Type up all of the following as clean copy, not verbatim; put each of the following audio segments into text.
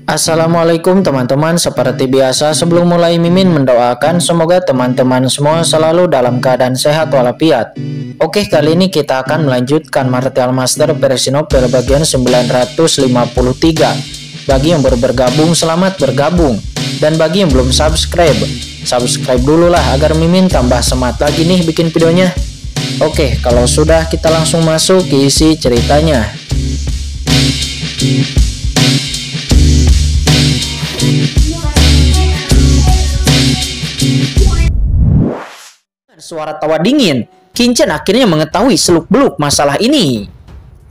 Assalamualaikum teman-teman, seperti biasa sebelum mulai Mimin mendoakan semoga teman-teman semua selalu dalam keadaan sehat walafiat. Oke, kali ini kita akan melanjutkan Martial Master versi novel bagian 953. Bagi yang baru bergabung, selamat bergabung. Dan bagi yang belum subscribe, subscribe dulu lah agar Mimin tambah semangat lagi nih bikin videonya. Oke, kalau sudah kita langsung masuk ke isi ceritanya. Suara tawa dingin, Qingchen akhirnya mengetahui seluk-beluk masalah ini.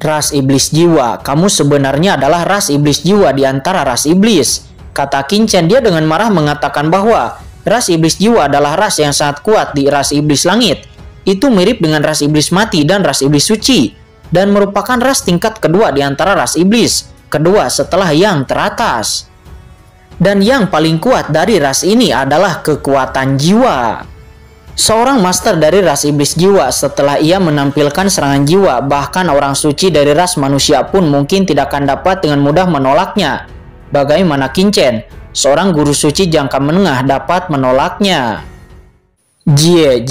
Ras iblis jiwa, kamu sebenarnya adalah ras iblis jiwa di antara ras iblis, kata Qingchen. Dia dengan marah mengatakan bahwa ras iblis jiwa adalah ras yang sangat kuat di ras iblis langit. Itu mirip dengan ras iblis mati dan ras iblis suci, dan merupakan ras tingkat kedua di antara ras iblis, kedua setelah yang teratas. Dan yang paling kuat dari ras ini adalah kekuatan jiwa. Seorang master dari ras iblis jiwa, setelah ia menampilkan serangan jiwa, bahkan orang suci dari ras manusia pun mungkin tidak akan dapat dengan mudah menolaknya. Bagaimana Qingchen, seorang guru suci jangka menengah, dapat menolaknya? Jie,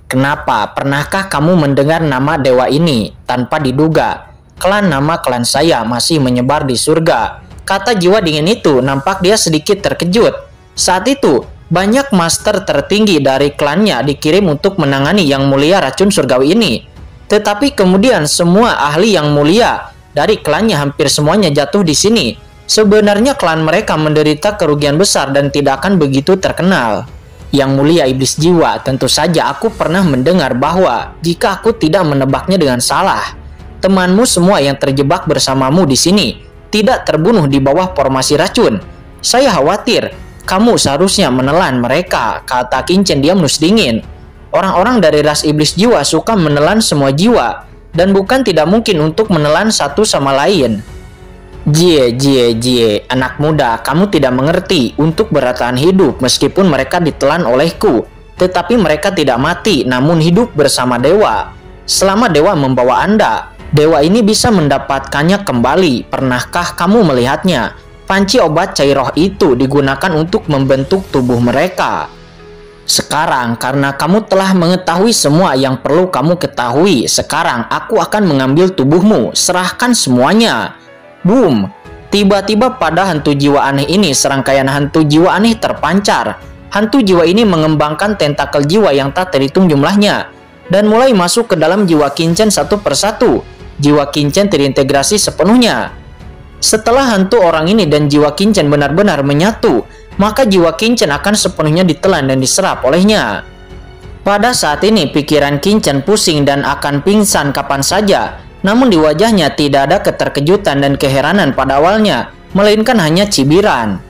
kenapa? Pernahkah kamu mendengar nama dewa ini? Tanpa diduga, nama klan saya masih menyebar di surga, kata jiwa dingin itu. Nampak dia sedikit terkejut. Saat itu, banyak master tertinggi dari klannya dikirim untuk menangani yang mulia racun surgawi ini. Tetapi kemudian semua ahli yang mulia dari klannya hampir semuanya jatuh di sini. Sebenarnya klan mereka menderita kerugian besar dan tidak akan begitu terkenal. Yang mulia iblis jiwa, tentu saja aku pernah mendengar bahwa jika aku tidak menebaknya dengan salah, temanmu semua yang terjebak bersamamu di sini tidak terbunuh di bawah formasi racun. Saya khawatir kamu seharusnya menelan mereka, kata Qingchen dia menus dingin. Orang-orang dari ras iblis jiwa suka menelan semua jiwa, dan bukan tidak mungkin untuk menelan satu sama lain. Jie, anak muda, kamu tidak mengerti. Untuk bertahan hidup, meskipun mereka ditelan olehku, tetapi mereka tidak mati, namun hidup bersama dewa. Selama dewa membawa Anda, dewa ini bisa mendapatkannya kembali. Pernahkah kamu melihatnya? Panci obat cair roh itu digunakan untuk membentuk tubuh mereka. Sekarang, karena kamu telah mengetahui semua yang perlu kamu ketahui, sekarang aku akan mengambil tubuhmu. Serahkan semuanya. Boom! Tiba-tiba pada hantu jiwa aneh ini, serangkaian hantu jiwa aneh terpancar. Hantu jiwa ini mengembangkan tentakel jiwa yang tak terhitung jumlahnya, dan mulai masuk ke dalam jiwa Qingchen satu persatu. Jiwa Qingchen terintegrasi sepenuhnya. Setelah hantu orang ini dan jiwa Qingchen benar-benar menyatu, maka jiwa Qingchen akan sepenuhnya ditelan dan diserap olehnya. Pada saat ini pikiran Qingchen pusing dan akan pingsan kapan saja, namun di wajahnya tidak ada keterkejutan dan keheranan pada awalnya, melainkan hanya cibiran.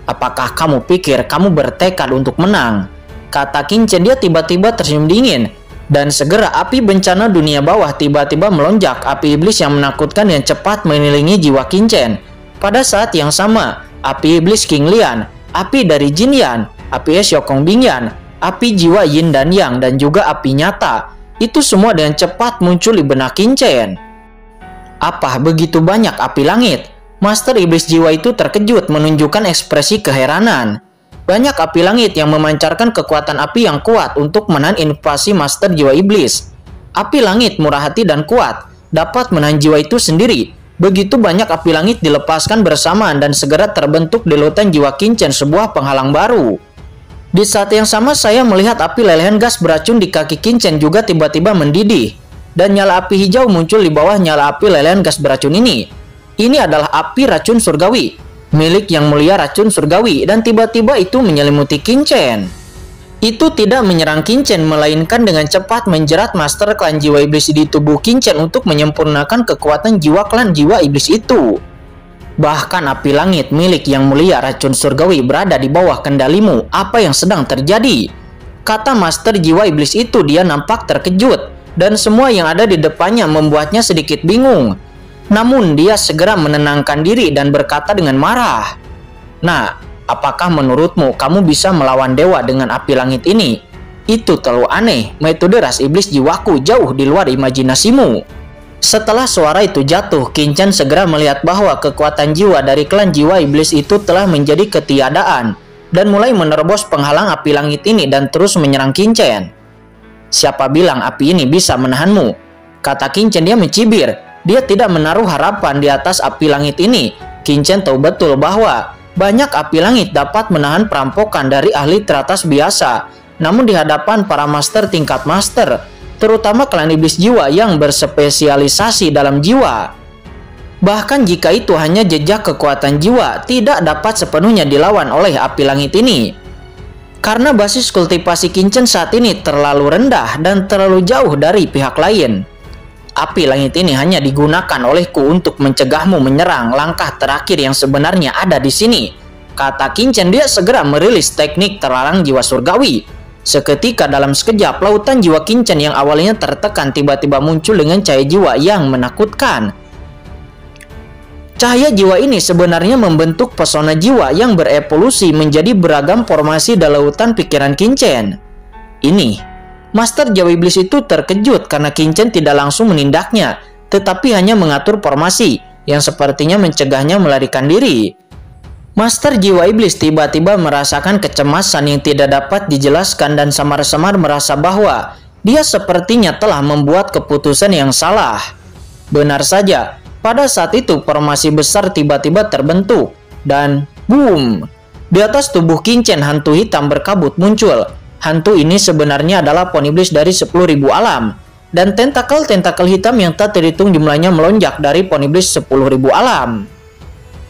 Apakah kamu pikir kamu bertekad untuk menang? Kata Qingchen. Dia tiba-tiba tersenyum dingin. Dan segera api bencana dunia bawah tiba-tiba melonjak. Api iblis yang menakutkan yang cepat mengelilingi jiwa Qingchen. Pada saat yang sama, api iblis King Lian, api dari Jin Yan, api es Yokong Bing Yan, api jiwa Yin dan Yang, dan juga api nyata, itu semua dengan cepat muncul di benak Qingchen. Apa begitu banyak api langit? Master iblis jiwa itu terkejut menunjukkan ekspresi keheranan. Banyak api langit yang memancarkan kekuatan api yang kuat untuk menahan invasi master jiwa iblis. Api langit murah hati dan kuat, dapat menahan jiwa itu sendiri. Begitu banyak api langit dilepaskan bersamaan dan segera terbentuk di lautan jiwa Qingchen sebuah penghalang baru. Di saat yang sama saya melihat api lelehan gas beracun di kaki Qingchen juga tiba-tiba mendidih. Dan nyala api hijau muncul di bawah nyala api lelehan gas beracun ini. Ini adalah api racun surgawi, milik yang mulia racun surgawi, dan tiba-tiba itu menyelimuti Qingchen. Itu tidak menyerang Qingchen, melainkan dengan cepat menjerat master klan jiwa iblis di tubuh Qingchen untuk menyempurnakan kekuatan jiwa klan jiwa iblis itu. Bahkan api langit milik yang mulia racun surgawi berada di bawah kendalimu. Apa yang sedang terjadi? Kata master jiwa iblis itu. Dia nampak terkejut, dan semua yang ada di depannya membuatnya sedikit bingung. Namun dia segera menenangkan diri dan berkata dengan marah, "Nah, apakah menurutmu kamu bisa melawan dewa dengan api langit ini? Itu terlalu aneh. Metode ras iblis jiwaku jauh di luar imajinasimu." Setelah suara itu jatuh, Qingchen segera melihat bahwa kekuatan jiwa dari klan jiwa iblis itu telah menjadi ketiadaan dan mulai menerobos penghalang api langit ini dan terus menyerang Qingchen. "Siapa bilang api ini bisa menahanmu?" kata Qingchen. Dia mencibir. Dia tidak menaruh harapan di atas api langit ini. Qingchen tahu betul bahwa banyak api langit dapat menahan perampokan dari ahli teratas biasa. Namun di hadapan para master tingkat master, terutama klan iblis jiwa yang berspesialisasi dalam jiwa, bahkan jika itu hanya jejak kekuatan jiwa, tidak dapat sepenuhnya dilawan oleh api langit ini. Karena basis kultivasi Qingchen saat ini terlalu rendah dan terlalu jauh dari pihak lain. Api langit ini hanya digunakan olehku untuk mencegahmu menyerang langkah terakhir yang sebenarnya ada di sini, kata Qingchen. Dia segera merilis teknik terlarang jiwa surgawi. Seketika dalam sekejap, lautan jiwa Qingchen yang awalnya tertekan tiba-tiba muncul dengan cahaya jiwa yang menakutkan. Cahaya jiwa ini sebenarnya membentuk pesona jiwa yang berevolusi menjadi beragam formasi dalam lautan pikiran Qingchen. Ini, Master Jiwa Iblis itu terkejut karena Qingchen tidak langsung menindaknya, tetapi hanya mengatur formasi yang sepertinya mencegahnya melarikan diri. Master Jiwa Iblis tiba-tiba merasakan kecemasan yang tidak dapat dijelaskan dan samar-samar merasa bahwa dia sepertinya telah membuat keputusan yang salah. Benar saja, pada saat itu formasi besar tiba-tiba terbentuk dan boom! Di atas tubuh Qingchen hantu hitam berkabut muncul. Hantu ini sebenarnya adalah pohon iblis dari 10.000 alam, dan tentakel-tentakel hitam yang tak terhitung jumlahnya melonjak dari pohon iblis 10.000 alam.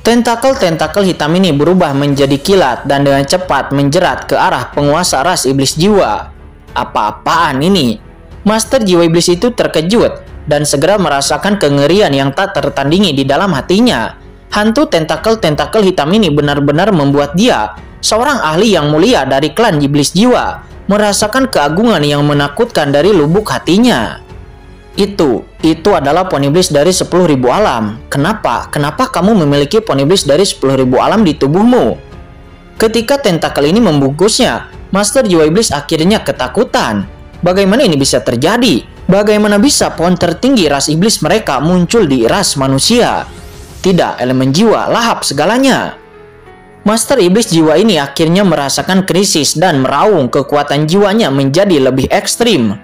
Tentakel-tentakel hitam ini berubah menjadi kilat dan dengan cepat menjerat ke arah penguasa ras iblis jiwa. Apa-apaan ini? Master Jiwa Iblis itu terkejut dan segera merasakan kengerian yang tak tertandingi di dalam hatinya. Hantu tentakel-tentakel hitam ini benar-benar membuat dia, seorang ahli yang mulia dari klan iblis jiwa, merasakan keagungan yang menakutkan dari lubuk hatinya. Itu adalah pohon iblis dari 10.000 alam. Kenapa kamu memiliki pohon iblis dari 10.000 alam di tubuhmu? Ketika tentakel ini membungkusnya, Master Jiwa Iblis akhirnya ketakutan. Bagaimana ini bisa terjadi? Bagaimana bisa pohon tertinggi ras iblis mereka muncul di ras manusia? Tidak, elemen jiwa, lahap segalanya. Master Iblis jiwa ini akhirnya merasakan krisis dan meraung kekuatan jiwanya menjadi lebih ekstrim.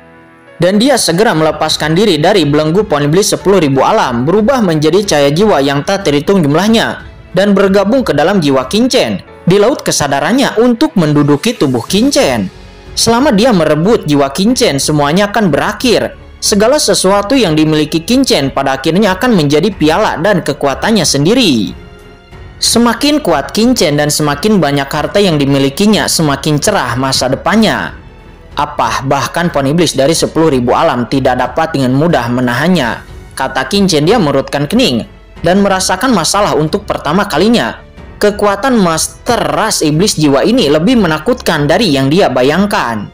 Dan dia segera melepaskan diri dari belenggu pohon iblis 10.000 alam, berubah menjadi cahaya jiwa yang tak terhitung jumlahnya, dan bergabung ke dalam jiwa Qingchen, di laut kesadarannya untuk menduduki tubuh Qingchen. Selama dia merebut jiwa Qingchen, semuanya akan berakhir. Segala sesuatu yang dimiliki Qingchen pada akhirnya akan menjadi piala dan kekuatannya sendiri. Semakin kuat Qingchen dan semakin banyak harta yang dimilikinya, semakin cerah masa depannya. Bahkan pohon iblis dari 10.000 alam tidak dapat dengan mudah menahannya, kata Qingchen. Dia merutkan kening dan merasakan masalah untuk pertama kalinya. Kekuatan master ras iblis jiwa ini lebih menakutkan dari yang dia bayangkan.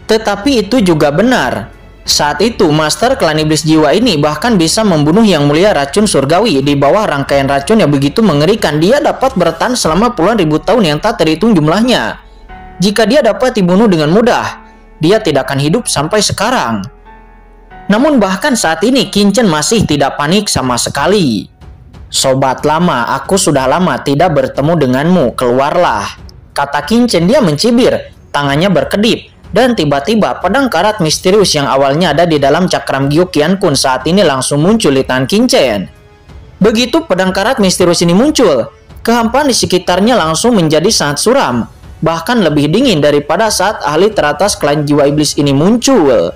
Tetapi itu juga benar. Saat itu master klan iblis jiwa ini bahkan bisa membunuh yang mulia racun surgawi. Di bawah rangkaian racun yang begitu mengerikan, dia dapat bertahan selama puluhan ribu tahun yang tak terhitung jumlahnya. Jika dia dapat dibunuh dengan mudah, dia tidak akan hidup sampai sekarang. Namun bahkan saat ini Qingchen masih tidak panik sama sekali. "Sobat lama, aku sudah lama tidak bertemu denganmu, keluarlah," kata Qingchen. Dia mencibir, tangannya berkedip, dan tiba-tiba pedang karat misterius yang awalnya ada di dalam cakram Gyu Qiankun saat ini langsung muncul di tangan Qingchen. Begitu pedang karat misterius ini muncul, kehampaan di sekitarnya langsung menjadi sangat suram, bahkan lebih dingin daripada saat ahli teratas klan jiwa iblis ini muncul.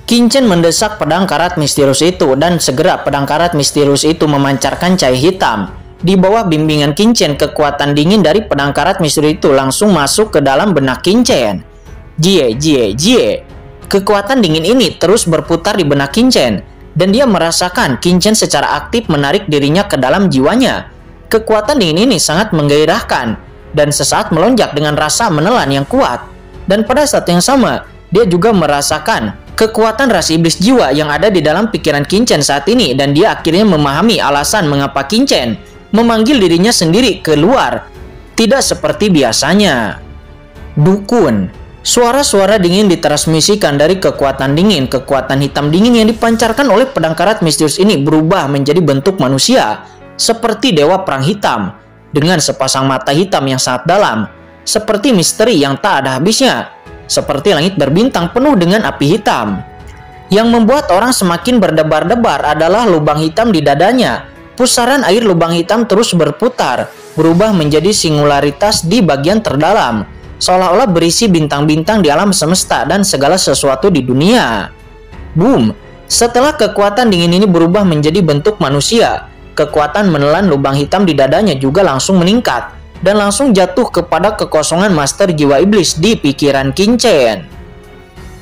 Qingchen mendesak pedang karat misterius itu, dan segera pedang karat misterius itu memancarkan cahaya hitam. Di bawah bimbingan Qingchen, kekuatan dingin dari pedang karat misterius itu langsung masuk ke dalam benak Qingchen. Jie. Kekuatan dingin ini terus berputar di benak Qingchen, dan dia merasakan Qingchen secara aktif menarik dirinya ke dalam jiwanya. Kekuatan dingin ini sangat menggairahkan, dan sesaat melonjak dengan rasa menelan yang kuat. Dan pada saat yang sama, dia juga merasakan kekuatan ras iblis jiwa yang ada di dalam pikiran Qingchen saat ini, dan dia akhirnya memahami alasan mengapa Qingchen memanggil dirinya sendiri keluar, tidak seperti biasanya. Dukun. Suara-suara dingin ditransmisikan dari kekuatan dingin. Kekuatan hitam dingin yang dipancarkan oleh pedang karat misterius ini berubah menjadi bentuk manusia, seperti dewa perang hitam, dengan sepasang mata hitam yang sangat dalam, seperti misteri yang tak ada habisnya, seperti langit berbintang penuh dengan api hitam. Yang membuat orang semakin berdebar-debar adalah lubang hitam di dadanya. Pusaran air lubang hitam terus berputar, berubah menjadi singularitas di bagian terdalam, seolah-olah berisi bintang-bintang di alam semesta dan segala sesuatu di dunia. Boom! Setelah kekuatan dingin ini berubah menjadi bentuk manusia, kekuatan menelan lubang hitam di dadanya juga langsung meningkat dan langsung jatuh kepada kekosongan master jiwa iblis di pikiran Qin-Chen.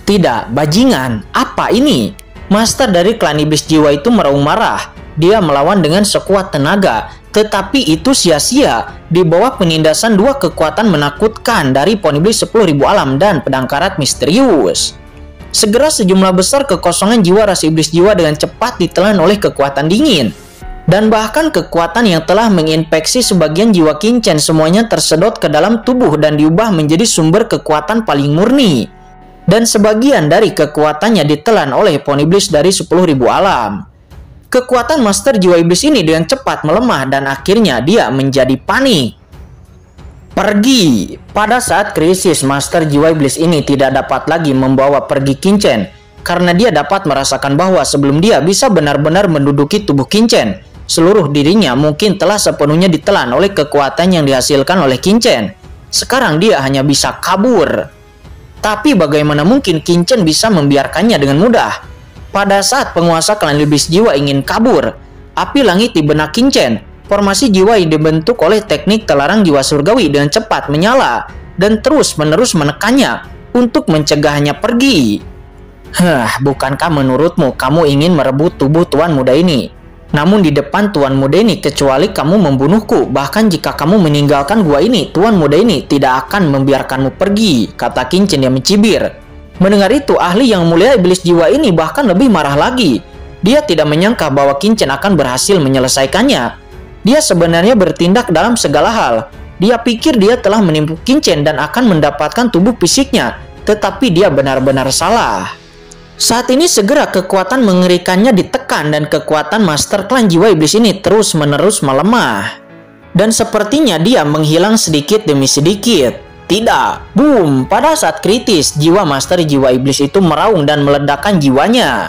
Tidak, bajingan, apa ini? Master dari klan iblis jiwa itu meraung marah. Dia melawan dengan sekuat tenaga, tetapi itu sia-sia di bawah penindasan dua kekuatan menakutkan dari pohon iblis 10.000 alam dan pedang karat misterius. Segera sejumlah besar kekosongan jiwa ras iblis jiwa dengan cepat ditelan oleh kekuatan dingin. Dan bahkan kekuatan yang telah menginfeksi sebagian jiwa Qin-Chen semuanya tersedot ke dalam tubuh dan diubah menjadi sumber kekuatan paling murni. Dan sebagian dari kekuatannya ditelan oleh pohon iblis dari 10.000 alam. Kekuatan master jiwa iblis ini dengan cepat melemah dan akhirnya dia menjadi panik. Pergi. Pada saat krisis, master jiwa iblis ini tidak dapat lagi membawa pergi Qin-Chen karena dia dapat merasakan bahwa sebelum dia bisa benar-benar menduduki tubuh Qin-Chen, seluruh dirinya mungkin telah sepenuhnya ditelan oleh kekuatan yang dihasilkan oleh Qin-Chen. Sekarang dia hanya bisa kabur. Tapi bagaimana mungkin Qin-Chen bisa membiarkannya dengan mudah? Pada saat penguasa klan iblis jiwa ingin kabur, api langit di benak Qin-Chen, formasi jiwa yang dibentuk oleh teknik telarang jiwa surgawi dengan cepat menyala dan terus-menerus menekannya untuk mencegahnya pergi. Bukankah menurutmu kamu ingin merebut tubuh tuan muda ini? Namun di depan tuan muda ini, kecuali kamu membunuhku, bahkan jika kamu meninggalkan gua ini, tuan muda ini tidak akan membiarkanmu pergi, kata Qin-Chen yang mencibir. Mendengar itu, ahli yang mulia iblis jiwa ini bahkan lebih marah lagi. Dia tidak menyangka bahwa Qin-Chen akan berhasil menyelesaikannya. Dia sebenarnya bertindak dalam segala hal. Dia pikir dia telah menipu Qin-Chen dan akan mendapatkan tubuh fisiknya, tetapi dia benar-benar salah. Saat ini segera kekuatan mengerikannya ditekan dan kekuatan master klan jiwa iblis ini terus-menerus melemah. Dan sepertinya dia menghilang sedikit demi sedikit. Tidak, boom, pada saat kritis, jiwa master jiwa iblis itu meraung dan meledakkan jiwanya.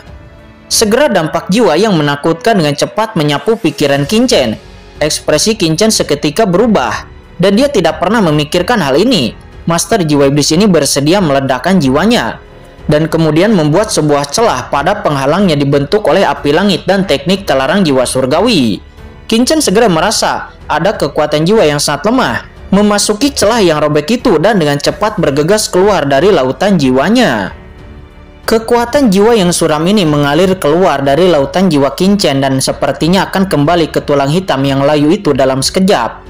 Segera dampak jiwa yang menakutkan dengan cepat menyapu pikiran Qin-Chen. Ekspresi Qin-Chen seketika berubah, dan dia tidak pernah memikirkan hal ini. Master jiwa iblis ini bersedia meledakkan jiwanya, dan kemudian membuat sebuah celah pada penghalang yang dibentuk oleh api langit dan teknik telarang jiwa surgawi. Qin-Chen segera merasa ada kekuatan jiwa yang sangat lemah memasuki celah yang robek itu dan dengan cepat bergegas keluar dari lautan jiwanya. Kekuatan jiwa yang suram ini mengalir keluar dari lautan jiwa Qin-Chen dan sepertinya akan kembali ke tulang hitam yang layu itu dalam sekejap.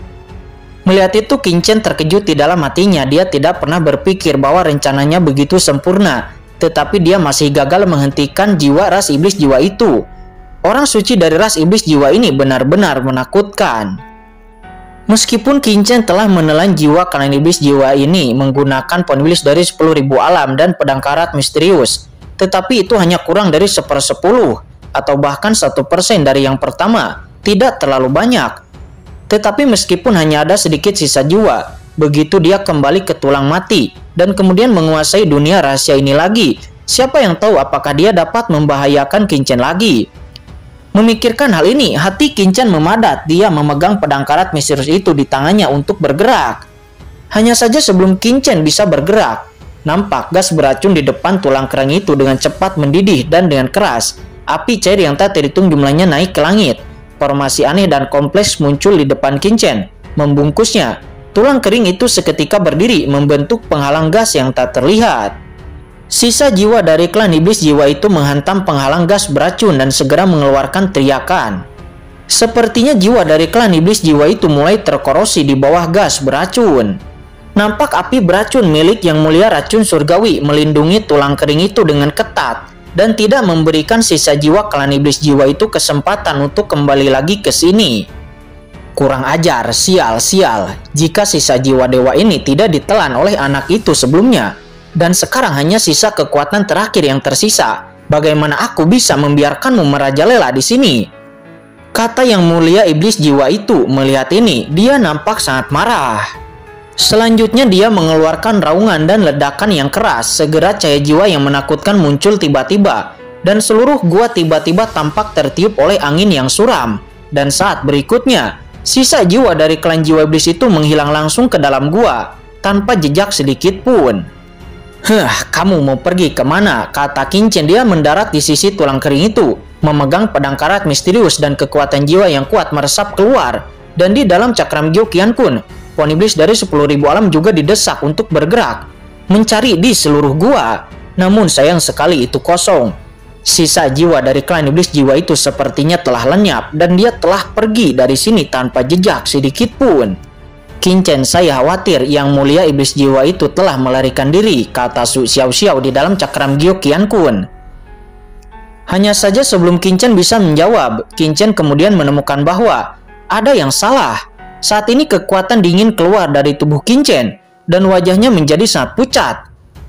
Melihat itu, Qin-Chen terkejut di dalam hatinya. Dia tidak pernah berpikir bahwa rencananya begitu sempurna, tetapi dia masih gagal menghentikan jiwa ras iblis jiwa itu. Orang suci dari ras iblis jiwa ini benar-benar menakutkan. Meskipun Qin-Chen telah menelan jiwa klan iblis jiwa ini menggunakan pohon iblis dari 10.000 alam dan pedang karat misterius, tetapi itu hanya kurang dari 1/10 atau bahkan 1% dari yang pertama, tidak terlalu banyak. Tetapi meskipun hanya ada sedikit sisa jiwa, begitu dia kembali ke tulang mati dan kemudian menguasai dunia rahasia ini lagi, siapa yang tahu apakah dia dapat membahayakan Qin-Chen lagi. Memikirkan hal ini, hati Qin-Chen memadat. Dia memegang pedang karat misterius itu di tangannya untuk bergerak. Hanya saja sebelum Qin-Chen bisa bergerak, nampak gas beracun di depan tulang kerang itu dengan cepat mendidih dan dengan keras. Api cair yang tak terhitung jumlahnya naik ke langit. Formasi aneh dan kompleks muncul di depan Qin-Chen, membungkusnya. Tulang kering itu seketika berdiri, membentuk penghalang gas yang tak terlihat. Sisa jiwa dari klan iblis jiwa itu menghantam penghalang gas beracun dan segera mengeluarkan teriakan. Sepertinya jiwa dari klan iblis jiwa itu mulai terkorosi di bawah gas beracun. Nampak api beracun milik yang mulia racun surgawi melindungi tulang kering itu dengan ketat dan tidak memberikan sisa jiwa klan iblis jiwa itu kesempatan untuk kembali lagi ke sini. Kurang ajar, sial. Jika sisa jiwa dewa ini tidak ditelan oleh anak itu sebelumnya, Dan sekarang hanya sisa kekuatan terakhir yang tersisa. Bagaimana aku bisa membiarkanmu merajalela di sini? Kata yang mulia iblis jiwa itu. Melihat ini, dia nampak sangat marah. Selanjutnya dia mengeluarkan raungan dan ledakan yang keras. Segera cahaya jiwa yang menakutkan muncul tiba-tiba. Dan seluruh gua tiba-tiba tampak tertiup oleh angin yang suram. Dan saat berikutnya, sisa jiwa dari klan jiwa iblis itu menghilang langsung ke dalam gua, tanpa jejak sedikit pun. Kamu mau pergi kemana? Kata Qingchen. Dia mendarat di sisi tulang kering itu, memegang pedang karat misterius dan kekuatan jiwa yang kuat meresap keluar. Dan di dalam cakram Gyo Qiankun, pohon iblis dari 10.000 alam juga didesak untuk bergerak, mencari di seluruh gua. Namun sayang sekali itu kosong. Sisa jiwa dari klan iblis jiwa itu sepertinya telah lenyap dan dia telah pergi dari sini tanpa jejak sedikit pun. Qingchen, saya khawatir yang mulia iblis jiwa itu telah melarikan diri, kata Su Xiaoxiao di dalam cakram Gyo Qiankun. Hanya saja sebelum Qingchen bisa menjawab, Qingchen kemudian menemukan bahwa ada yang salah. Saat ini kekuatan dingin keluar dari tubuh Qingchen dan wajahnya menjadi sangat pucat,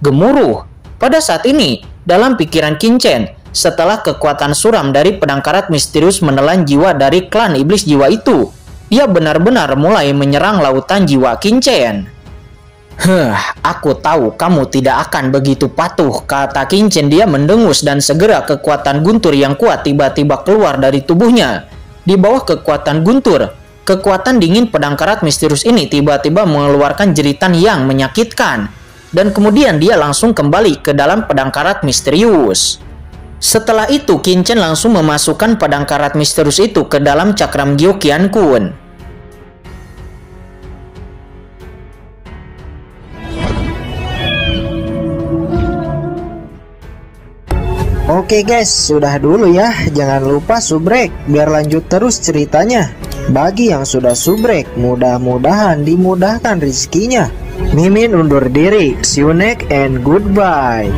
gemuruh. Pada saat ini, dalam pikiran Qingchen, setelah kekuatan suram dari pedang karat misterius menelan jiwa dari klan iblis jiwa itu, dia benar-benar mulai menyerang lautan jiwa Qingchen. Aku tahu kamu tidak akan begitu patuh, kata Qingchen. Dia mendengus dan segera kekuatan guntur yang kuat tiba-tiba keluar dari tubuhnya. Di bawah kekuatan guntur, kekuatan dingin pedang karat misterius ini tiba-tiba mengeluarkan jeritan yang menyakitkan. Dan kemudian dia langsung kembali ke dalam pedang karat misterius. Setelah itu, Qingchen langsung memasukkan pedang karat misterius itu ke dalam cakram Gyo Qiankun. Oke guys, sudah dulu ya. Jangan lupa subrek biar lanjut terus ceritanya. Bagi yang sudah subrek, mudah-mudahan dimudahkan rezekinya. Mimin undur diri. See you next and goodbye.